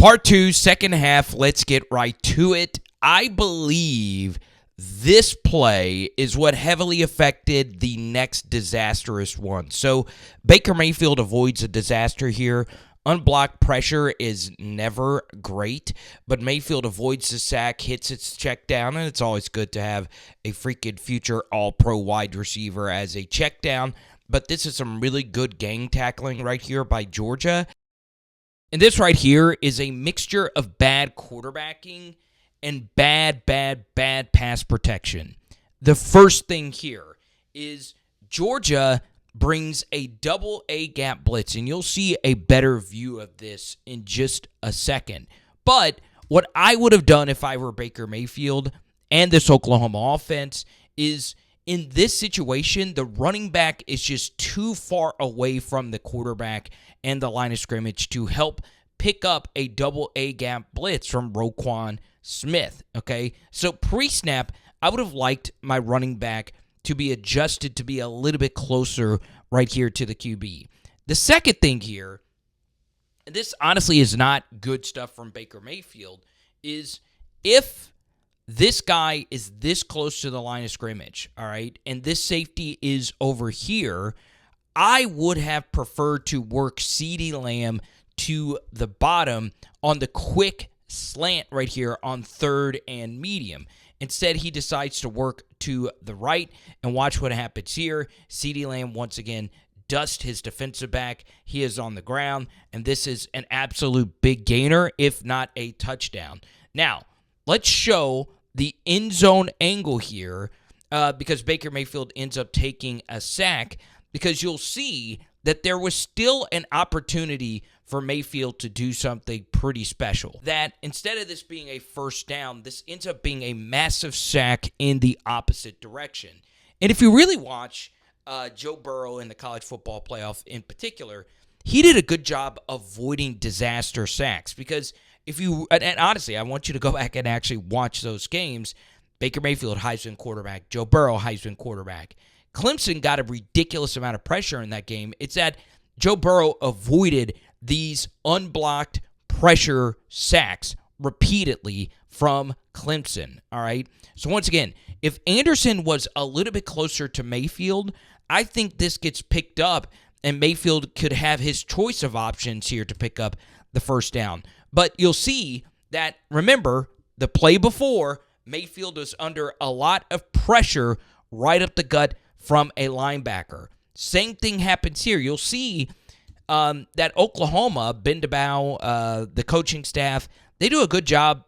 Part two, second half. Let's get right to it. I believe this play is what heavily affected the next disastrous one. So Baker Mayfield avoids a disaster here. Unblocked pressure is never great, but Mayfield avoids the sack, hits its check down, and it's always good to have a freaking future all-pro wide receiver as a check down. But this is some really good gang tackling right here by Georgia. And this right here is a mixture of bad quarterbacking and bad pass protection. The first thing here is Georgia brings a double A gap blitz, and you'll see a better view of this in just a second. But what I would have done if I were Baker Mayfield and this Oklahoma offense is, in this situation, the running back is just too far away from the quarterback and the line of scrimmage to help pick up a double A gap blitz from Roquan Smith, okay? So pre-snap, I would have liked my running back to be adjusted to be a little bit closer right here to the QB. The second thing here, and this honestly is not good stuff from Baker Mayfield, is if this guy is this close to the line of scrimmage, all right, and this safety is over here, I would have preferred to work CeeDee Lamb to the bottom on the quick slant right here on third and medium. Instead, he decides to work to the right, and watch what happens here. CeeDee Lamb, once again, dusts his defensive back. He is on the ground, and this is an absolute big gainer, if not a touchdown. Now, let's show the end zone angle here because Baker Mayfield ends up taking a sack, because you'll see that there was still an opportunity for Mayfield to do something pretty special. That instead of this being a first down, this ends up being a massive sack in the opposite direction. And if you really watch Joe Burrow in the college football playoff in particular, he did a good job avoiding disaster sacks, because if you, and honestly, I want you to go back and actually watch those games. Baker Mayfield, Heisman quarterback. Joe Burrow, Heisman quarterback. Clemson got a ridiculous amount of pressure in that game. It's that Joe Burrow avoided these unblocked pressure sacks repeatedly from Clemson, all right? So once again, if Anderson was a little bit closer to Mayfield, I think this gets picked up, and Mayfield could have his choice of options here to pick up the first down. But you'll see that, remember, the play before, Mayfield was under a lot of pressure right up the gut from a linebacker. Same thing happens here. You'll see that Oklahoma, Ben DeBow, the coaching staff, they do a good job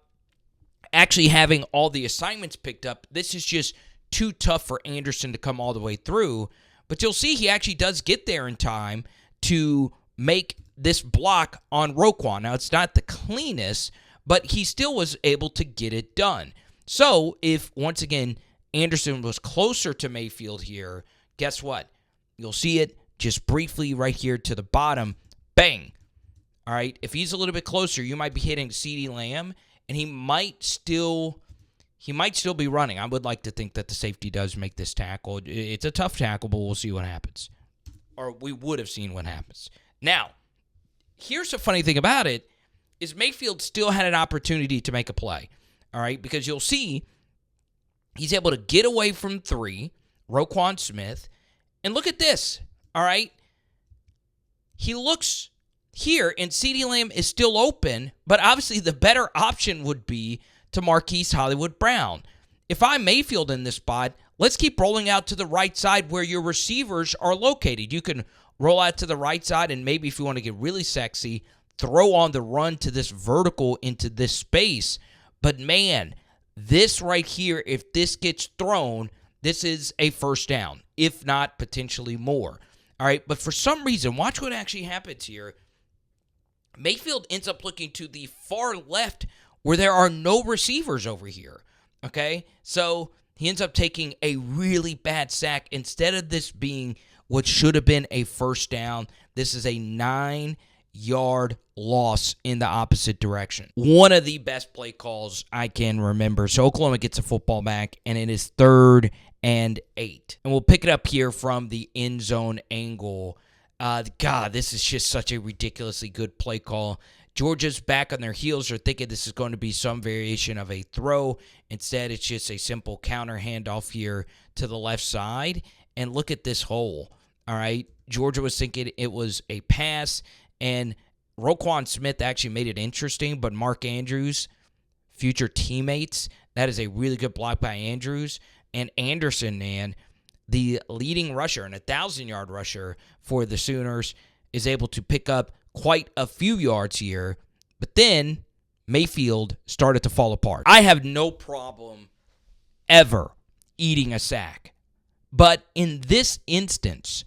actually having all the assignments picked up. This is just too tough for Anderson to come all the way through. But you'll see he actually does get there in time to make this block on Roquan. Now, it's not the cleanest, but he still was able to get it done. So if, once again, Anderson was closer to Mayfield here, guess what? You'll see it just briefly right here to the bottom. Bang. All right. If he's a little bit closer, you might be hitting CeeDee Lamb, and he might still be running. I would like to think that the safety does make this tackle. It's a tough tackle, but we'll see what happens. Or we would have seen what happens. Now, here's the funny thing about it, is Mayfield still had an opportunity to make a play. All right. Because you'll see he's able to get away from 3, Roquan Smith. And look at this, all right? He looks here, and CeeDee Lamb is still open, but obviously the better option would be to Marquise Hollywood Brown. If I'm Mayfield in this spot, let's keep rolling out to the right side where your receivers are located. You can roll out to the right side, and maybe if you want to get really sexy, throw on the run to this vertical into this space. But man, this right here, if this gets thrown, this is a first down, if not potentially more. All right, but for some reason, watch what actually happens here. Mayfield ends up looking to the far left where there are no receivers over here, okay? So he ends up taking a really bad sack. Instead of this being what should have been a first down, this is a 9-yard loss in the opposite direction. One of the best play calls I can remember. So Oklahoma gets a football back, and it is 3rd and 8. And we'll pick it up here from the end zone angle. God, this is just such a ridiculously good play call. Georgia's back on their heels. They're thinking this is going to be some variation of a throw. Instead, it's just a simple counter handoff here to the left side. And look at this hole. All right. Georgia was thinking it was a pass, and Roquan Smith actually made it interesting, but Mark Andrews, future teammates, that is a really good block by Andrews. And Anderson, man, the leading rusher and 1,000-yard rusher for the Sooners, is able to pick up quite a few yards here. But then Mayfield started to fall apart. I have no problem ever eating a sack. But in this instance,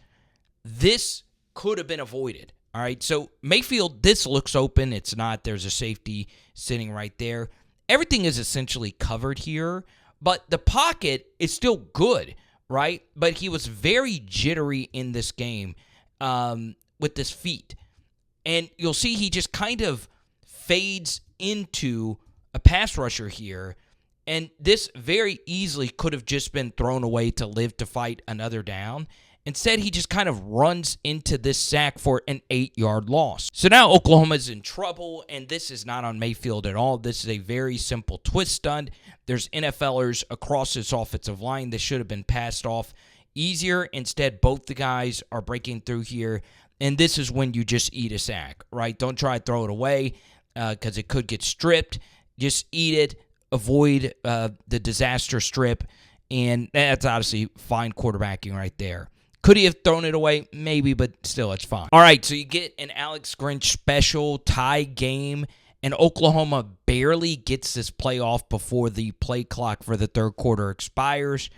this could have been avoided. All right, so Mayfield, this looks open. It's not. There's a safety sitting right there. Everything is essentially covered here, but the pocket is still good, right? But he was very jittery in this game with his feet. And you'll see he just kind of fades into a pass rusher here. And this very easily could have just been thrown away to live to fight another down. Instead, he just kind of runs into this sack for an 8-yard loss. So now Oklahoma's in trouble, and this is not on Mayfield at all. This is a very simple twist stunt. There's NFLers across this offensive line that should have been passed off easier. Instead, both the guys are breaking through here, and this is when you just eat a sack, right? Don't try to throw it away because it could get stripped. Just eat it. Avoid the disaster strip, and that's obviously fine quarterbacking right there. Could he have thrown it away? Maybe, but still, it's fine. All right, so you get an Alex Grinch special tie game, and Oklahoma barely gets this play off before the play clock for the third quarter expires,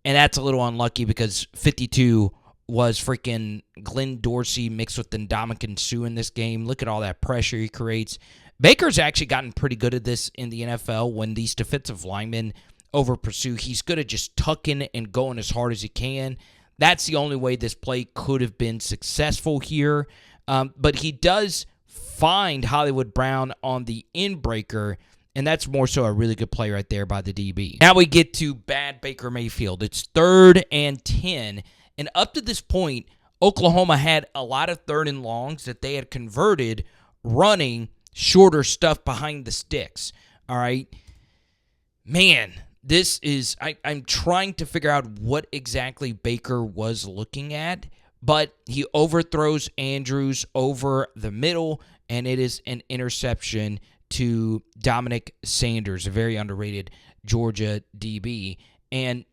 and that's a little unlucky because 52 was freaking Glenn Dorsey mixed with Ndamukong Suh in this game. Look at all that pressure he creates. Baker's actually gotten pretty good at this in the NFL when these defensive linemen over pursue. He's good at just tucking and going as hard as he can. That's the only way this play could have been successful here. But he does find Hollywood Brown on the in-breaker, and that's more so a really good play right there by the DB. Now we get to bad Baker Mayfield. It's 3rd and 10, and up to this point, Oklahoma had a lot of 3rd and longs that they had converted running shorter stuff behind the sticks. All right? Man, this is, I'm trying to figure out what exactly Baker was looking at, but he overthrows Andrews over the middle, and it is an interception to Dominic Sanders, a very underrated Georgia DB. And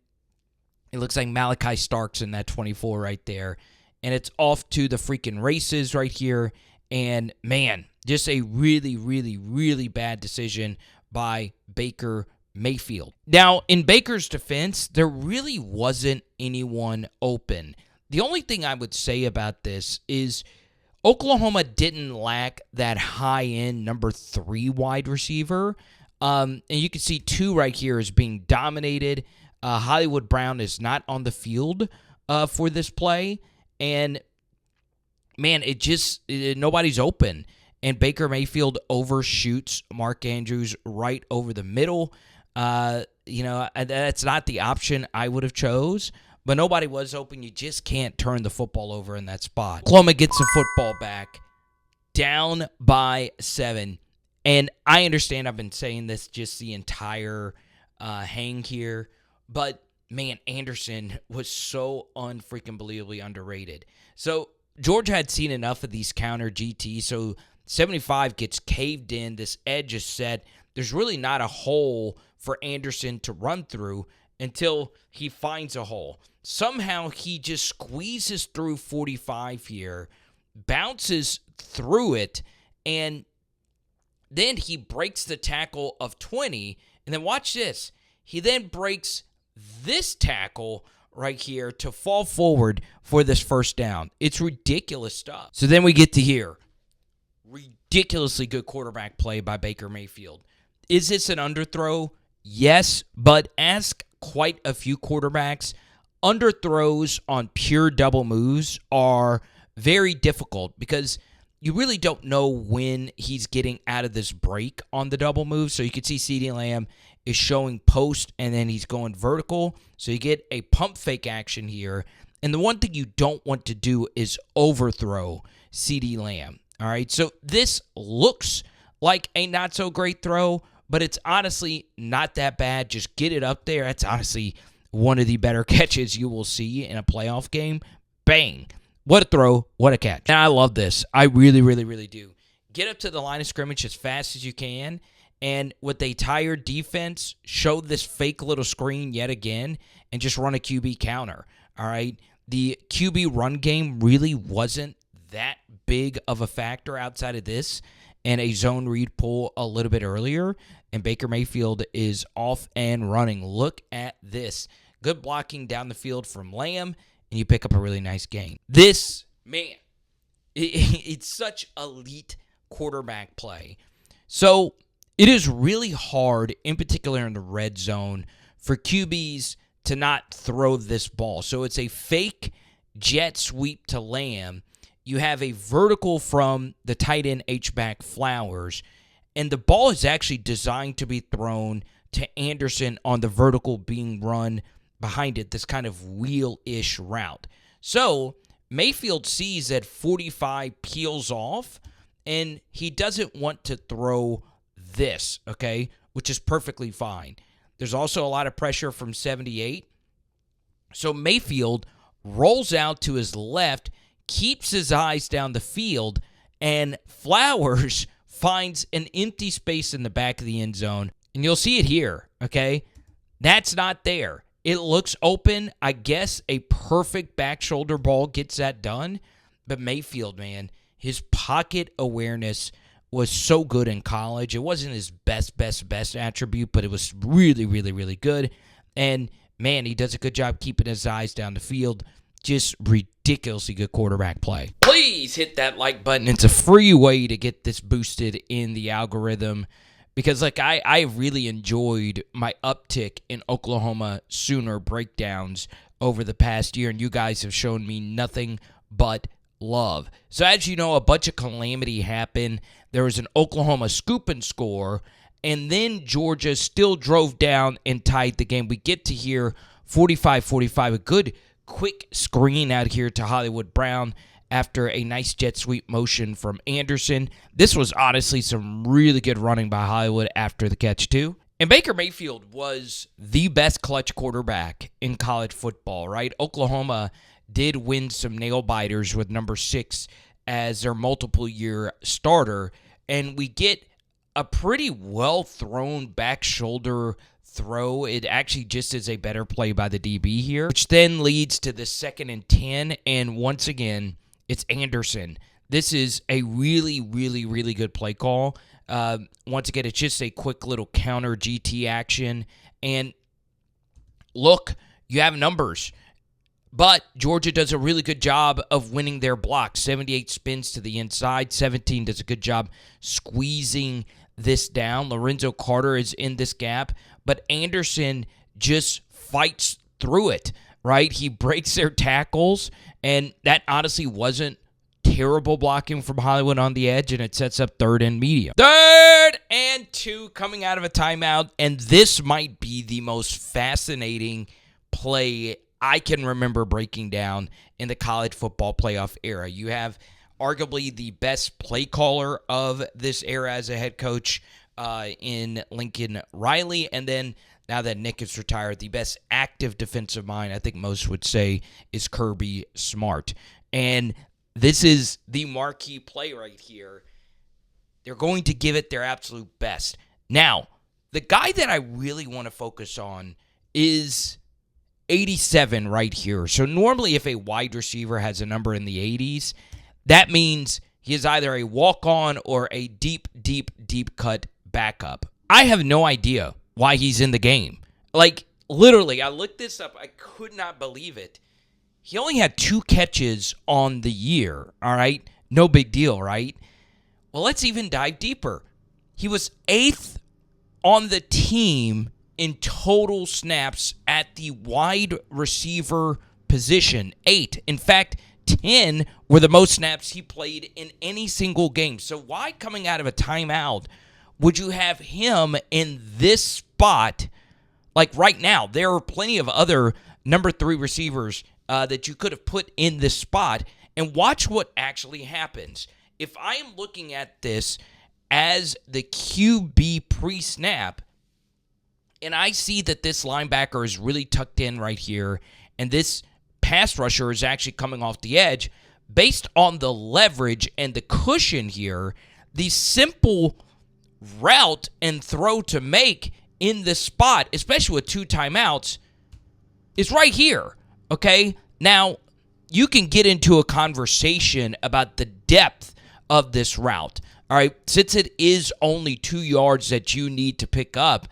it looks like Malachi Stark's in that 24 right there. And it's off to the freaking races right here. And, man, just a really, really, really bad decision by Baker Mayfield. Now, in Baker's defense, there really wasn't anyone open. The only thing I would say about this is Oklahoma didn't lack that high-end number 3 wide receiver. And you can see 2 right here is being dominated. Hollywood Brown is not on the field for this play. And, man, nobody's open. And Baker Mayfield overshoots Mark Andrews right over the middle. That's not the option I would have chose, but nobody was open. You just can't turn the football over in that spot. Oklahoma gets the football back, down by 7. And I understand I've been saying this just the entire hang here, but, man, Anderson was so unfreaking believably underrated. So Georgia had seen enough of these counter GTs, so 75 gets caved in. This edge is set. There's really not a hole for Anderson to run through until he finds a hole. Somehow he just squeezes through 45 here, bounces through it, and then he breaks the tackle of 20. And then watch this. He then breaks this tackle right here to fall forward for this first down. It's ridiculous stuff. So then we get to here. Ridiculously good quarterback play by Baker Mayfield. Is this an underthrow? Yes, but ask quite a few quarterbacks. Underthrows on pure double moves are very difficult because you really don't know when he's getting out of this break on the double move. So you can see CeeDee Lamb is showing post and then he's going vertical. So you get a pump fake action here. And the one thing you don't want to do is overthrow CeeDee Lamb. All right, so this looks like a not-so-great throw, but it's honestly not that bad. Just get it up there. That's honestly one of the better catches you will see in a playoff game. Bang. What a throw. What a catch. And I love this. I really, really, really do. Get up to the line of scrimmage as fast as you can, and with a tired defense, show this fake little screen yet again and just run a QB counter. All right? The QB run game really wasn't that big of a factor outside of this and a zone read pull a little bit earlier, and Baker Mayfield is off and running. Look at this. Good blocking down the field from Lamb, and you pick up a really nice gain. This, man, it's such elite quarterback play. So it is really hard, in particular in the red zone, for QBs to not throw this ball. So it's a fake jet sweep to Lamb. You have a vertical from the tight end H-back Flowers, and the ball is actually designed to be thrown to Anderson on the vertical being run behind it, this kind of wheel-ish route. So Mayfield sees that 45 peels off, and he doesn't want to throw this, okay, which is perfectly fine. There's also a lot of pressure from 78. So Mayfield rolls out to his left, keeps his eyes down the field, and Flowers finds an empty space in the back of the end zone. And you'll see it here, okay? That's not there. It looks open. I guess a perfect back shoulder ball gets that done. But Mayfield, man, his pocket awareness was so good in college. It wasn't his best attribute, but it was really, really, really good. And, man, he does a good job keeping his eyes down the field. Just ridiculously good quarterback play. Please hit that like button. It's a free way to get this boosted in the algorithm because, like, I really enjoyed my uptick in Oklahoma Sooner breakdowns over the past year, and you guys have shown me nothing but love. So, as you know, a bunch of calamity happened. There was an Oklahoma scoop and score, and then Georgia still drove down and tied the game. We get to here 45-45, a good quick screen out here to Hollywood Brown after a nice jet sweep motion from Anderson. This was honestly some really good running by Hollywood after the catch, too. And Baker Mayfield was the best clutch quarterback in college football, right? Oklahoma did win some nail-biters with number 6 as their multiple-year starter, and we get a pretty well-thrown back shoulder throw. It actually just is a better play by the DB here, which then leads to the 2nd and 10, and once again, it's Anderson. This is a really, really, really good play call. Once again, it's just a quick little counter GT action, and look, you have numbers. But Georgia does a really good job of winning their blocks. 78 spins to the inside. 17 does a good job squeezing this down. Lorenzo Carter is in this gap, but Anderson just fights through it, right? He breaks their tackles, and that honestly wasn't terrible blocking from Hollywood on the edge, and it sets up 3rd and medium. 3rd and 2 coming out of a timeout, and this might be the most fascinating play I can remember breaking down in the college football playoff era. You have arguably the best play caller of this era as a head coach in Lincoln Riley, and then now that Nick is retired, the best active defensive mind, I think most would say, is Kirby Smart. And this is the marquee play right here. They're going to give it their absolute best. Now, the guy that I really want to focus on is 87 right here. So normally if a wide receiver has a number in the 80s, that means he is either a walk-on or a deep cut backup. I have no idea why he's in the game. Like, literally, I looked this up. I could not believe it. He only had 2 catches on the year, all right? No big deal, right? Well, let's even dive deeper. He was 8th on the team in total snaps at the wide receiver position. 8. In fact, 10 were the most snaps he played in any single game. So why, coming out of a timeout, would you have him in this spot? Like right now, there are plenty of other number 3 receivers that you could have put in this spot. And watch what actually happens. if I am looking at this as the QB pre-snap, and I see that this linebacker is really tucked in right here, and this pass rusher is actually coming off the edge, based on the leverage and the cushion here, the simple route and throw to make in this spot, especially with 2 timeouts, is right here, okay? Now, you can get into a conversation about the depth of this route, all right? Since it is only 2 yards that you need to pick up,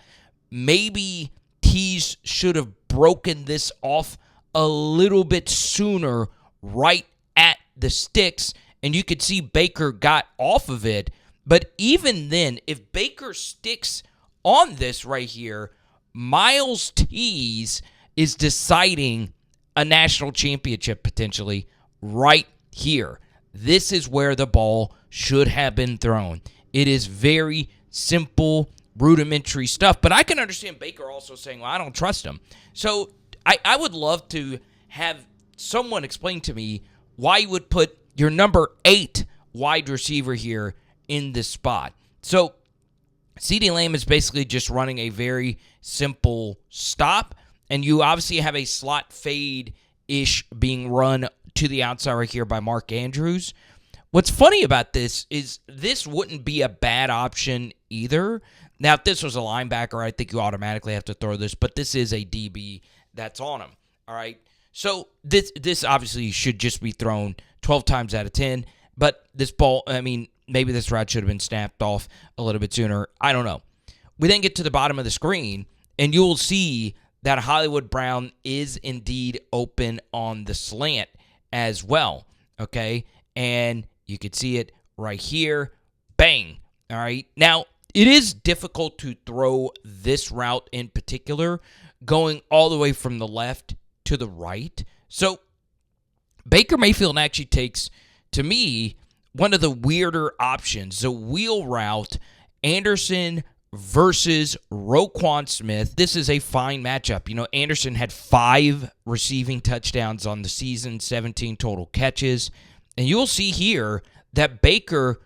maybe Tees should have broken this off a little bit sooner right at the sticks, and you could see Baker got off of it. But even then, if Baker sticks on this right here, Miles Tees is deciding a national championship potentially right here. This is where the ball should have been thrown. It is very simple, rudimentary stuff. But I can understand Baker also saying, well, I don't trust him. So I would love to have someone explain to me why you would put your number 8 wide receiver here in this spot. So CeeDee Lamb is basically just running a very simple stop, and you obviously have a slot fade-ish being run to the outside right here by Mark Andrews. What's funny about this is this wouldn't be a bad option either. Now, if this was a linebacker, I think you automatically have to throw this, but this is a DB that's on him, all right? So this obviously should just be thrown 12 times out of 10, but this ball, I mean, maybe this route should have been snapped off a little bit sooner. I don't know. We then get to the bottom of the screen, and you'll see that Hollywood Brown is indeed open on the slant as well, okay? And you can see it right here. Bang. All right. Now, it is difficult to throw this route in particular, going all the way from the left to the right. So Baker Mayfield actually takes, to me, one of the weirder options, the wheel route, Anderson versus Roquan Smith. This is a fine matchup. You know, Anderson had 5 receiving touchdowns on the season, 17 total catches. And you'll see here that Baker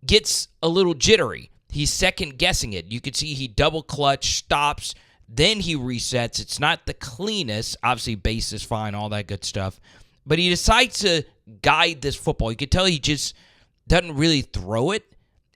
gets a little jittery. He's second-guessing it. You can see he double-clutch, stops, then he resets. It's not the cleanest. Obviously, base is fine, all that good stuff. But he decides to guide this football. You can tell he just doesn't really throw it.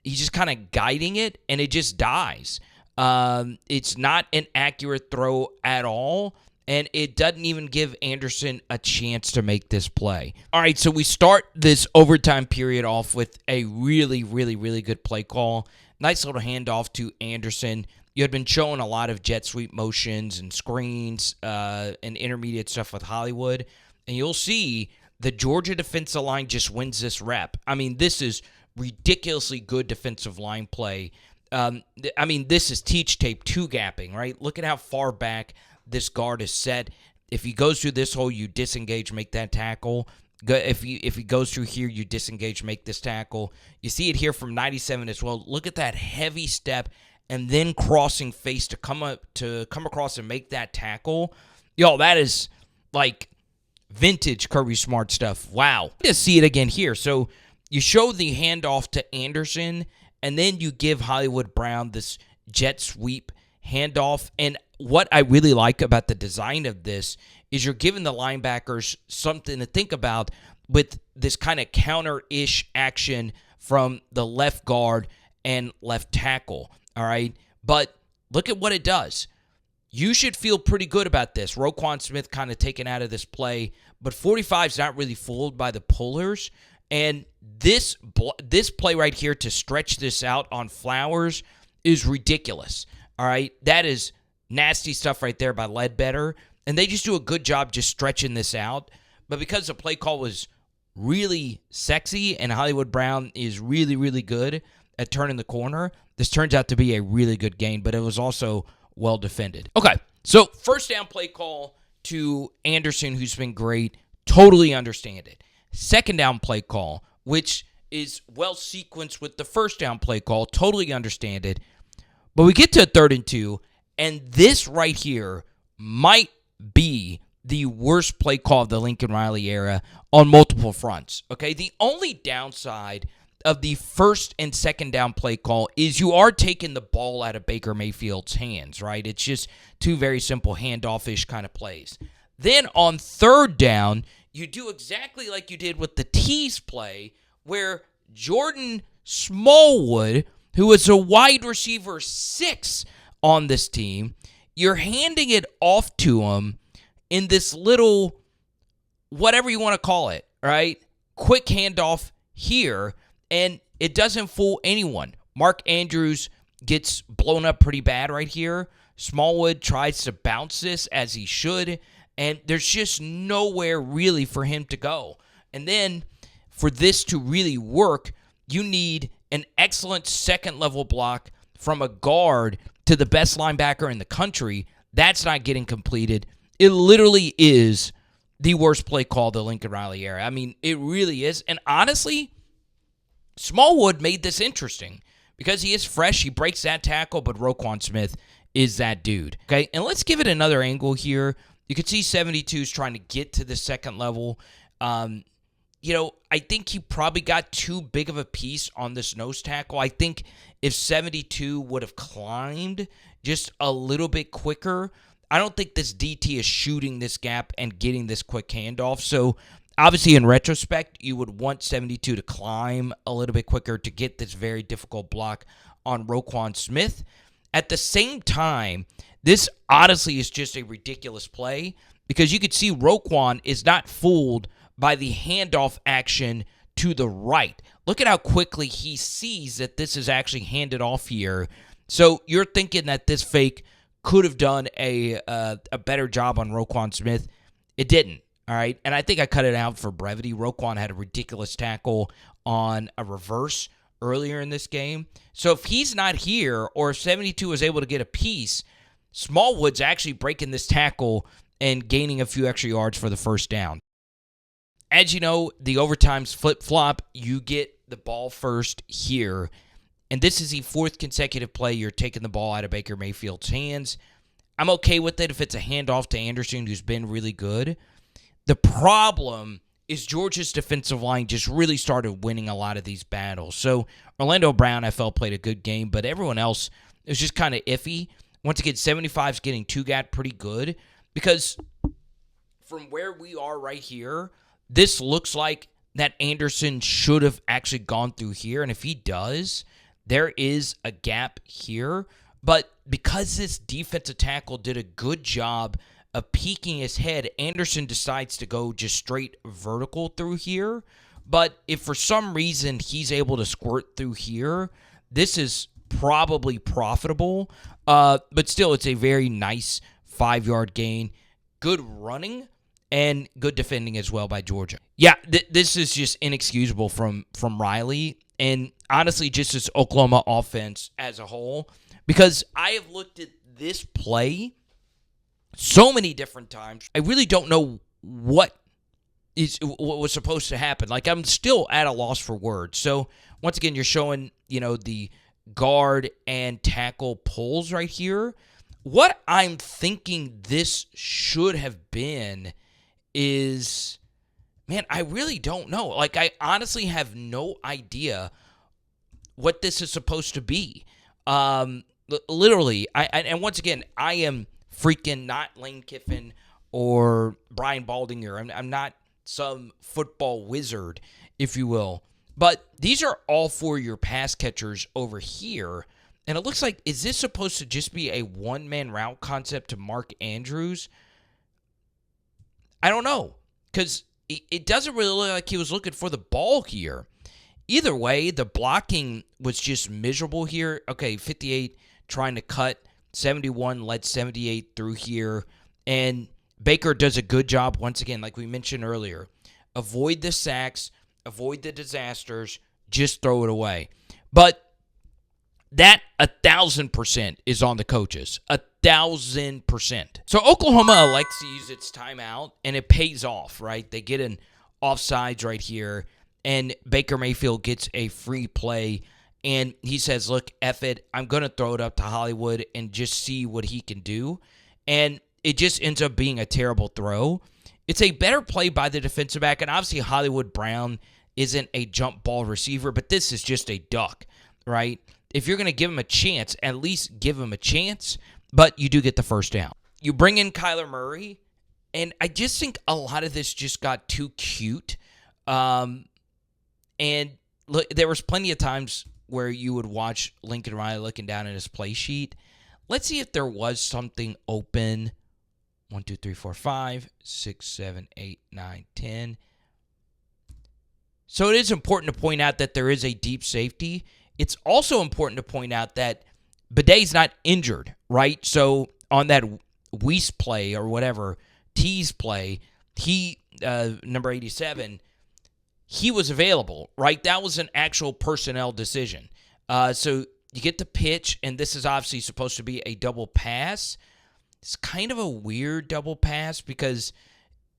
He's just kind of guiding it, and it just dies. It's not an accurate throw at all, and it doesn't even give Anderson a chance to make this play. All right, so we start this overtime period off with a really, really, really good play call. Nice little handoff to Anderson. You had been showing a lot of jet sweep motions and screens and intermediate stuff with Hollywood, and you'll see the Georgia defensive line just wins this rep. I mean, this is ridiculously good defensive line play. I mean, this is teach tape 2-gapping, right? Look at how far back this guard is set. If he goes through this hole, you disengage, make that tackle. If he goes through here, you disengage, make this tackle. You see it here from 97 as well. Look at that heavy step and then crossing face to come across and make that tackle. Yo, that is like vintage Kirby Smart stuff. Wow. Just see it again here. So you show the handoff to Anderson, and then you give Hollywood Brown this jet sweep handoff. And what I really like about the design of this is you're giving the linebackers something to think about with this kind of counter-ish action from the left guard and left tackle, all right? But look at what it does. You should feel pretty good about this. Roquan Smith kind of taken out of this play, but 45's not really fooled by the pullers. And this play right here to stretch this out on Flowers is ridiculous, all right? That is nasty stuff right there by Ledbetter. And they just do a good job just stretching this out. But because the play call was really sexy and Hollywood Brown is really, really good at turning the corner, this turns out to be a really good game, but it was also well defended. Okay, so first down play call to Anderson, who's been great. Totally understand it. Second down play call, which is well sequenced with the first down play call. Totally understand it. But we get to 3rd and 2, and this right here might be the worst play call of the Lincoln Riley era on multiple fronts. Okay, the only downside of the first and second down play call is you are taking the ball out of Baker Mayfield's hands, right? It's just two very simple handoff-ish kind of plays. Then on third down, you do exactly like you did with the tease play, where Jordan Smallwood, who is a wide receiver 6 on this team, you're handing it off to him in this little, whatever you want to call it, right? Quick handoff here, and it doesn't fool anyone. Mark Andrews gets blown up pretty bad right here. Smallwood tries to bounce this as he should, and there's just nowhere really for him to go. And then for this to really work, you need an excellent second-level block from a guard to the best linebacker in the country. That's not getting completed. It literally is the worst play call of the Lincoln Riley era. I mean, it really is. And honestly, Smallwood made this interesting because he is fresh. He breaks that tackle, but Roquan Smith is that dude. Okay, and let's give it another angle here. You can see 72 is trying to get to the second level. I think he probably got too big of a piece on this nose tackle. I think if 72 would have climbed just a little bit quicker, I don't think this DT is shooting this gap and getting this quick handoff. So obviously, in retrospect, you would want 72 to climb a little bit quicker to get this very difficult block on Roquan Smith. At the same time, this honestly is just a ridiculous play because you could see Roquan is not fooled by the handoff action to the right. Look at how quickly he sees that this is actually handed off here. So you're thinking that this fake could have done a better job on Roquan Smith. It didn't. All right, and I think I cut it out for brevity. Roquan had a ridiculous tackle on a reverse earlier in this game. So if he's not here, or if 72 was able to get a piece, Smallwood's actually breaking this tackle and gaining a few extra yards for the first down. As you know, the overtime's flip-flop. You get the ball first here. And this is the fourth consecutive play you're taking the ball out of Baker Mayfield's hands. I'm okay with it if it's a handoff to Anderson, who's been really good. The problem is Georgia's defensive line just really started winning a lot of these battles. So Orlando Brown, I felt, played a good game, but everyone else is just kind of iffy. Once again, 75's getting two-gat pretty good because from where we are right here, this looks like that Anderson should have actually gone through here, and if he does, there is a gap here. But because this defensive tackle did a good job of peeking his head, Anderson decides to go just straight vertical through here. But if for some reason he's able to squirt through here, this is probably profitable. But still, it's a very nice 5-yard gain. Good running and good defending as well by Georgia. Yeah, this is just inexcusable from Riley. And honestly, just this Oklahoma offense as a whole. Because I have looked at this play so many different times. I really don't know what was supposed to happen. Like, I'm still at a loss for words. So, once again, you're showing, the guard and tackle pulls right here. What I'm thinking this should have been is, man, I really don't know. Like, I honestly have no idea what this is supposed to be. Literally, and once again, I am freaking not Lane Kiffin or Brian Baldinger. I'm not some football wizard, if you will. But these are all for your pass catchers over here. And it looks like, is this supposed to just be a one-man route concept to Mark Andrews? I don't know. Because it doesn't really look like he was looking for the ball here. Either way, the blocking was just miserable here. Okay, 58 trying to cut. 71 led 78 through here. And Baker does a good job, once again, like we mentioned earlier. Avoid the sacks, avoid the disasters, just throw it away. But that 1,000% is on the coaches. 1,000%. So Oklahoma elects to use its timeout, and it pays off, right? They get an offsides right here, and Baker Mayfield gets a free play. And he says, look, F it, I'm going to throw it up to Hollywood and just see what he can do. And it just ends up being a terrible throw. It's a better play by the defensive back. And obviously Hollywood Brown isn't a jump ball receiver, but this is just a duck, right? If you're going to give him a chance, at least give him a chance, but you do get the first down. You bring in Kyler Murray, and I just think a lot of this just got too cute. And look, there was plenty of times where you would watch Lincoln Riley looking down at his play sheet. Let's see if there was something open. 1, 2, 3, 4, 5, 6, 7, 8, 9, 10. So it is important to point out that there is a deep safety. It's also important to point out that Bidet's not injured, right? So on that Weiss play or whatever, T's play, he, number 87, he was available, right? That was an actual personnel decision. So you get the pitch, and this is obviously supposed to be a double pass. It's kind of a weird double pass because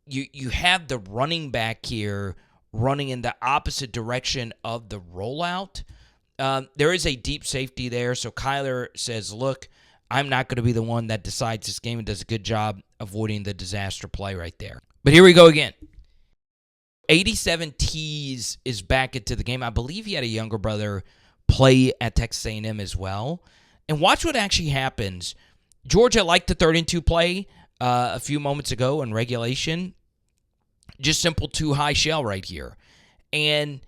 you have the running back here running in the opposite direction of the rollout. There is a deep safety there, so Kyler says, look, I'm not going to be the one that decides this game and does a good job avoiding the disaster play right there. But here we go again. 87 Tees is back into the game. I believe he had a younger brother play at Texas A&M as well. And watch what actually happens. Georgia liked the 3rd-and-2 play a few moments ago in regulation. Just simple too-high shell right here. And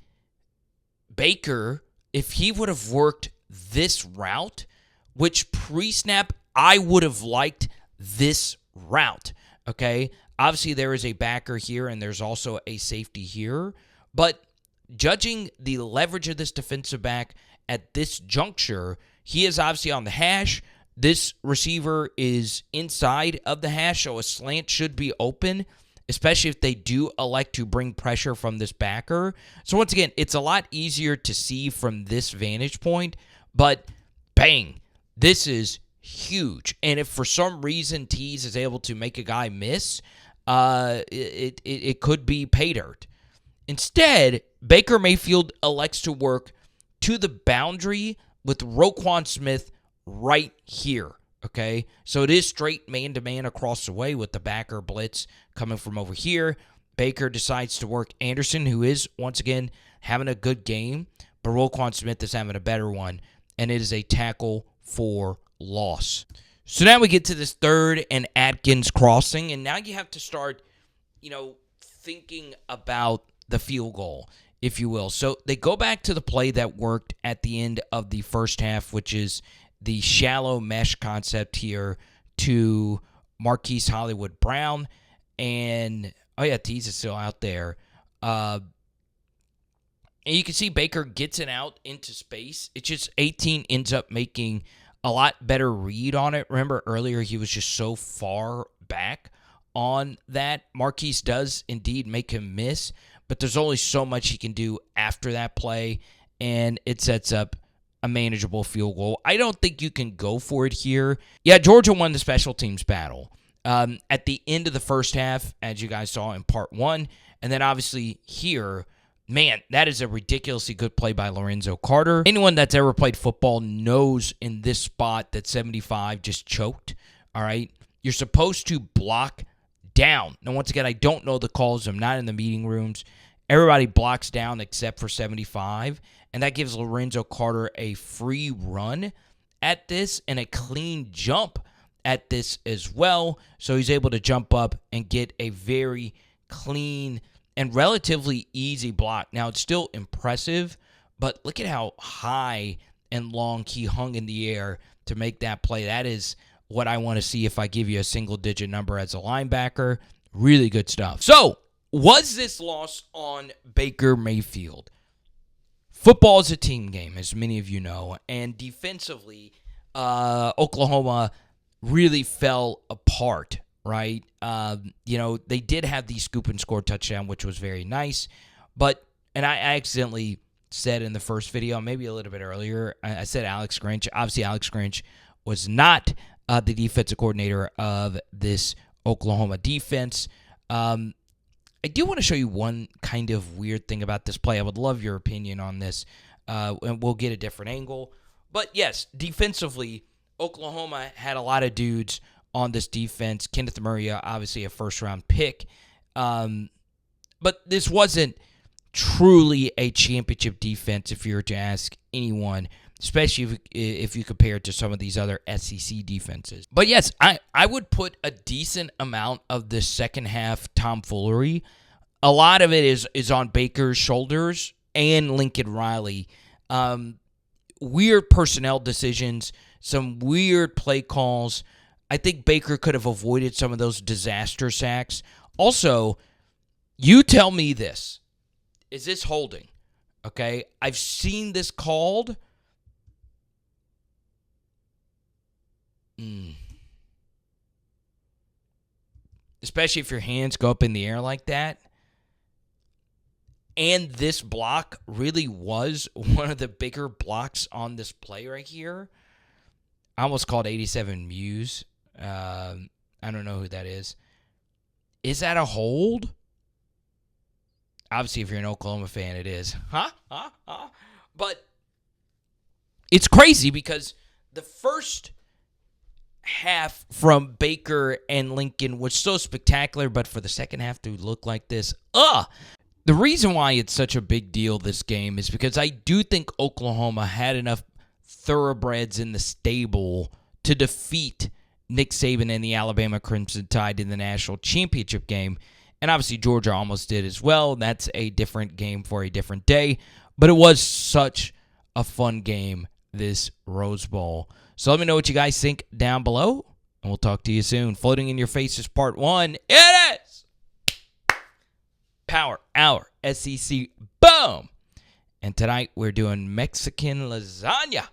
Baker, if he would have worked this route, which pre-snap I would have liked this route, okay? Obviously, there is a backer here, and there's also a safety here. But judging the leverage of this defensive back at this juncture, he is obviously on the hash. This receiver is inside of the hash, so a slant should be open, especially if they do elect to bring pressure from this backer. So once again, it's a lot easier to see from this vantage point, but bang, this is huge. And if for some reason Tease is able to make a guy miss, it could be pay dirt. Instead, Baker Mayfield elects to work to the boundary with Roquan Smith right here, okay? So it is straight man-to-man across the way with the backer blitz coming from over here. Baker decides to work Anderson, who is, once again, having a good game, but Roquan Smith is having a better one, and it is a tackle for loss. So now we get to this 3rd and Atkins crossing, and now you have to start, thinking about the field goal, if you will. So they go back to the play that worked at the end of the first half, which is the shallow mesh concept here to Marquise Hollywood Brown. And, Tease is still out there. And you can see Baker gets it out into space. It's just 18 ends up making a lot better read on it. Remember earlier he was just so far back on that. Marquise does indeed make him miss, but there's only so much he can do after that play, and it sets up a manageable field goal. I don't think you can go for it here. Yeah, Georgia won the special teams battle at the end of the first half, as you guys saw in part 1, and then obviously here, man, that is a ridiculously good play by Lorenzo Carter. Anyone that's ever played football knows in this spot that 75 just choked, all right? You're supposed to block down. Now, once again, I don't know the calls. I'm not in the meeting rooms. Everybody blocks down except for 75, and that gives Lorenzo Carter a free run at this and a clean jump at this as well. So he's able to jump up and get a very clean and relatively easy block. Now, it's still impressive, but look at how high and long he hung in the air to make that play. That is what I want to see if I give you a single-digit number as a linebacker. Really good stuff. So, was this loss on Baker Mayfield? Football is a team game, as many of you know, and defensively, Oklahoma really fell apart, right? They did have the scoop and score touchdown, which was very nice, and I accidentally said in the first video, maybe a little bit earlier, I said Alex Grinch. Obviously, Alex Grinch was not the defensive coordinator of this Oklahoma defense. I do want to show you one kind of weird thing about this play. I would love your opinion on this, and we'll get a different angle. But yes, defensively, Oklahoma had a lot of dudes on this defense. Kenneth Murray, obviously a first-round pick. But this wasn't truly a championship defense if you were to ask anyone, especially if you compare it to some of these other SEC defenses. But yes, I would put a decent amount of the second half tomfoolery. A lot of it is on Baker's shoulders and Lincoln Riley. Weird personnel decisions, some weird play calls. I think Baker could have avoided some of those disaster sacks. Also, you tell me this. Is this holding? Okay, I've seen this called. Especially if your hands go up in the air like that. And this block really was one of the bigger blocks on this play right here. I almost called 87 Muse. I don't know who that is. Is that a hold? Obviously, if you're an Oklahoma fan, it is. But it's crazy because the first half from Baker and Lincoln was so spectacular, but for the second half to look like this, The reason why it's such a big deal, this game, is because I do think Oklahoma had enough thoroughbreds in the stable to defeat Nick Saban and the Alabama Crimson Tide in the national championship game. And obviously Georgia almost did as well. That's a different game for a different day. But it was such a fun game, this Rose Bowl. So let me know what you guys think down below, and we'll talk to you soon. Floating in Your Face is part 1. It is Power Hour SEC. Boom! And tonight we're doing Mexican lasagna.